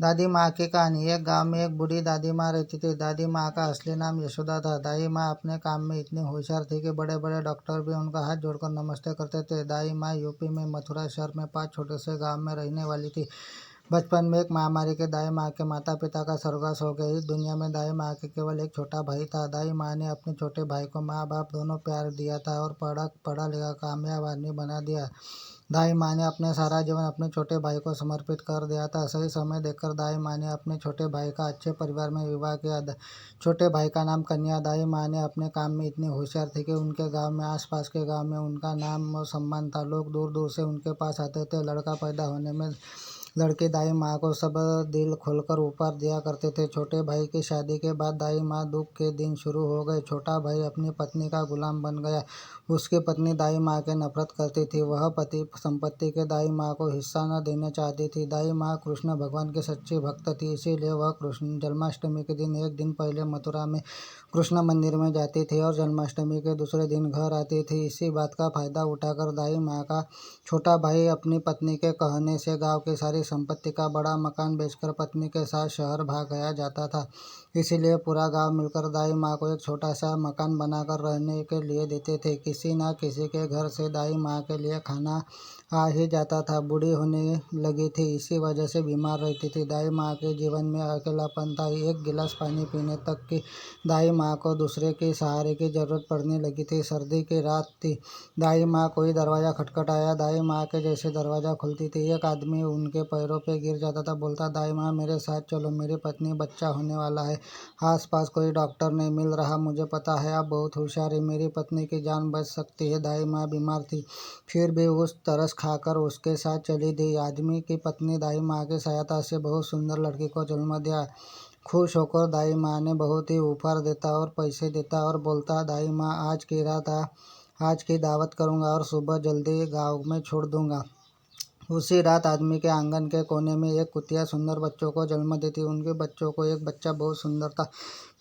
दादी माँ की कहानी। एक गांव में एक बूढ़ी दादी माँ रहती थी। दादी माँ का असली नाम यशोदा था। दादी माँ अपने काम में इतनी होशियार थी कि बड़े बड़े डॉक्टर भी उनका हाथ जोड़कर नमस्ते करते थे। दादी माँ यूपी में मथुरा शहर में 5 छोटे से गांव में रहने वाली थी। बचपन में एक महामारी के दाई माँ के माता पिता का स्वर्गवास हो गया। इस दुनिया में दाई माँ के केवल एक छोटा भाई था। दाई माँ ने अपने छोटे भाई को माँ बाप दोनों प्यार दिया था और पढ़ा लिखा कामयाब आदमी बना दिया। दाई माँ ने अपने सारा जीवन अपने छोटे भाई को समर्पित कर दिया था। सही समय देखकर दाई माँ ने अपने छोटे भाई का अच्छे परिवार में विवाह किया। छोटे भाई का नाम कन्या। दाई माँ ने अपने काम में इतनी होशियार थी कि उनके गांव में आसपास के गांव में उनका नाम और सम्मान था। लोग दूर दूर से उनके पास आते थे। लड़का पैदा होने में लड़की दाई माँ को सब दिल खोलकर उपहार दिया करते थे। छोटे भाई की शादी के बाद दाई माँ दुख के दिन शुरू हो गए। छोटा भाई अपनी पत्नी का गुलाम बन गया। उसकी पत्नी दाई माँ के नफरत करती थी। वह पति संपत्ति के दाई माँ को हिस्सा न देना चाहती थी। दाई माँ कृष्ण भगवान की सच्ची भक्त थी, इसीलिए वह कृष्ण जन्माष्टमी के दिन एक दिन पहले मथुरा में कृष्ण मंदिर में जाती थी और जन्माष्टमी के दूसरे दिन घर आती थी। इसी बात का फायदा उठाकर दाई माँ का छोटा भाई अपनी पत्नी के कहने से गांव की सारी संपत्ति का बड़ा मकान बेचकर पत्नी के साथ शहर भाग गया जाता था। इसीलिए पूरा गांव मिलकर दाई माँ को एक छोटा सा मकान बनाकर रहने के लिए देते थे। किसी न किसी के घर से दाई माँ के लिए खाना आ ही जाता था। बूढ़ी होने लगी थी, इसी वजह से बीमार रहती थी। दाई माँ के जीवन में अकेलापन था। एक गिलास पानी पीने तक की दाई माँ को दूसरे के सहारे की जरूरत पड़ने लगी थी। सर्दी की रात थी। दाई माँ कोई दरवाजा खटखटाया। दाई माँ के जैसे दरवाजा खुलती थी, एक आदमी उनके पैरों पे गिर जाता था। बोलता, दाई माँ मेरे साथ चलो, मेरी पत्नी बच्चा होने वाला है। आसपास कोई डॉक्टर नहीं मिल रहा। मुझे पता है आप बहुत होशियार है, मेरी पत्नी की जान बच सकती है। दाई माँ बीमार थी, फिर भी उस तरस खाकर उसके साथ चली गई। आदमी की पत्नी दाई माँ की सहायता से बहुत सुंदर लड़की को जन्म दिया। खुश होकर दाई माँ ने बहुत ही उपहार देता और पैसे देता और बोलता, दाई माँ आज की दावत करूँगा और सुबह जल्दी गाँव में छोड़ दूँगा। उसी रात आदमी के आंगन के कोने में एक कुतिया सुंदर बच्चों को जन्म देती। उनके बच्चों को एक बच्चा बहुत सुंदर था,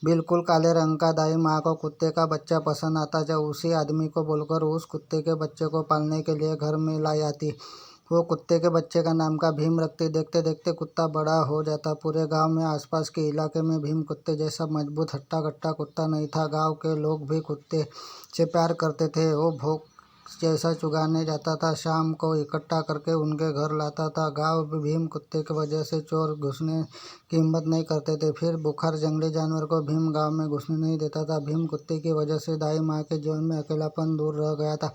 बिल्कुल काले रंग का। दाई माँ को कुत्ते का बच्चा पसंद आता। जब उसी आदमी को बोलकर उस कुत्ते के बच्चे को पालने के लिए घर में लाई आती। वो कुत्ते के बच्चे का नाम का भीम रखती। देखते देखते कुत्ता बड़ा हो जाता। पूरे गांव में आसपास के इलाके में भीम कुत्ते जैसा मजबूत हट्टा कट्टा कुत्ता नहीं था। गांव के लोग भी कुत्ते से प्यार करते थे। वो भोग जैसा चुगाने जाता था, शाम को इकट्ठा करके उनके घर लाता था। गांव में भीम कुत्ते की वजह से चोर घुसने की हिम्मत नहीं करते थे। फिर बुखार जंगली जानवर को भीम गांव में घुसने नहीं देता था। भीम कुत्ते की वजह से दाई माँ के जीवन में अकेलापन दूर रह गया था।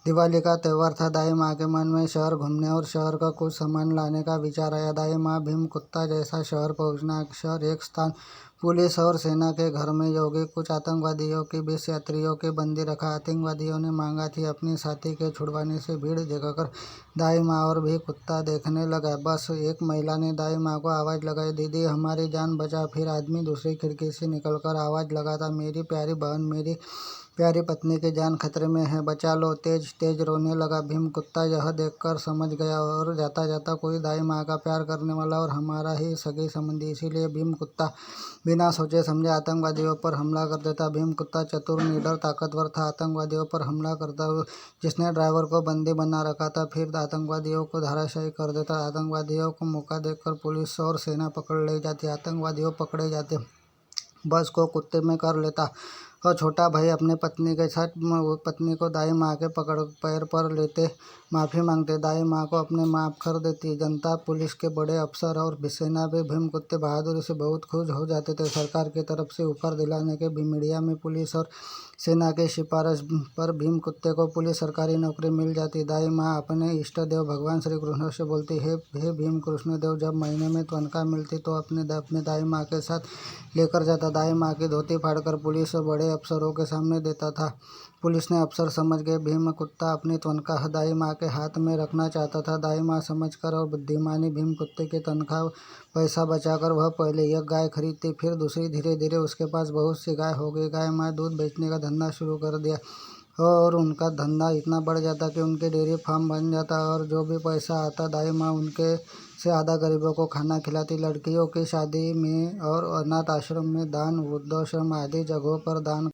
दिवाली का त्यौहार था। दाई माँ के मन में शहर घूमने और शहर का कुछ सामान लाने का विचार आया। दाई माँ भीम कुत्ता जैसा शहर पहुँचना। शहर एक स्थान पुलिस और सेना के घर में योगी कुछ आतंकवादियों की 20 यात्रियों के बंदी रखा। आतंकवादियों ने मांगा थी अपनी साथी के छुड़वाने से। भीड़ जगाकर दाई माँ और भी कुत्ता देखने लगा। बस एक महिला ने दाई माँ को आवाज़ लगाई, दीदी हमारी जान बचा। फिर आदमी दूसरी खिड़की से निकलकर आवाज़ लगाता, मेरी प्यारी बहन, मेरी प्यारी पत्नी की जान खतरे में है, बचा लो। तेज तेज रोने लगा। भीम कुत्ता यह देखकर समझ गया और जाता जाता कोई दाई माँ का प्यार करने वाला और हमारा ही सगी संबंधी। इसीलिए भीम कुत्ता बिना सोचे समझे आतंकवादियों पर हमला कर देता। भीम कुत्ता चतुर, निडर, ताकतवर था। आतंकवादियों पर हमला करता हुआ जिसने ड्राइवर को बंदी बना रखा था, फिर आतंकवादियों को धराशायी कर देता। आतंकवादियों को मौका देखकर पुलिस और सेना पकड़ ले जाती। आतंकवादियों पकड़े जाते, बस को कुत्ते में कर लेता और छोटा भाई अपने पत्नी के साथ पत्नी को दाई माँ के पकड़ पैर पर लेते माफ़ी मांगते। दाई माँ को अपने माफ़ कर देती। जनता, पुलिस के बड़े अफसर और सेना भी भीम कुत्ते बहादुरी से बहुत खुश हो जाते थे। सरकार की तरफ से उपहार दिलाने के भी मीडिया में पुलिस और सेना के सिफारिश पर भीम कुत्ते को पुलिस सरकारी नौकरी मिल जाती। दाई माँ अपने इष्ट देव भगवान श्री कृष्ण से बोलती, हे भीम कृष्ण देव, जब महीने में तनख्वाह मिलती तो अपने दाई माँ के साथ लेकर जाता। दाई माँ की धोती फाड़कर पुलिस और बड़े अफसरों के सामने देता था। पुलिस ने अफसर समझ गए भीम कुत्ता अपनी तनख्वाह दाई माँ के हाथ में रखना चाहता था। दाई माँ समझकर और बुद्धिमानी भीम कुत्ते की तनख्वाह पैसा बचाकर वह पहले एक गाय खरीदती, फिर दूसरी। धीरे धीरे उसके पास बहुत सी गाय हो गई। गाय माँ दूध बेचने का धंधा शुरू कर दिया और उनका धंधा इतना बढ़ जाता कि उनके डेयरी फार्म बन जाता और जो भी पैसा आता दाई माँ उनके से आधा गरीबों को खाना खिलाती। लड़कियों की शादी में और अनाथ आश्रम में दान, वृद्धाश्रम आदि जगहों पर दान